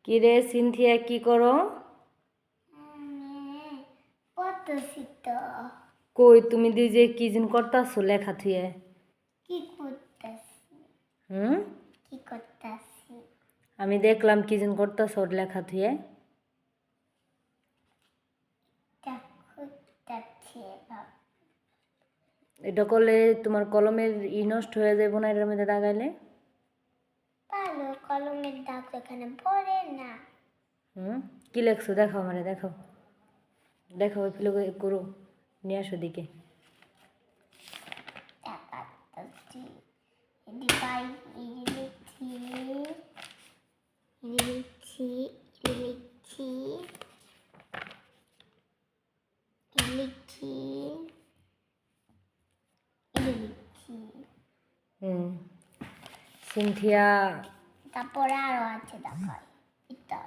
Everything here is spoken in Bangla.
কিরে সিনথিয়া কি করো? কই তুমি যে কি জিন করতাছো লেখা থুয়ে? কি করতাছি? হুম, কি করতাছি? আমি দেখলাম কি জিন করতাছো লেখা থুয়ে। এটা করলে তোমার কলমের নষ্ট হয়ে যাবে না, এটার মধ্যে দাগাইলে। ভালো কলমের দাগ এখানে পড়ে না। কি লেখছো দেখাও, মানে দেখাও, দেখাও, ফেলে করো, নিয়ে আসো দিকে। দেখাচ্ছি এদি পাই লিখছি লিখছি লিখছি লিখছি লিখছি। সিনথিয়া, তারপরে আরো আছে দেখাই এটা।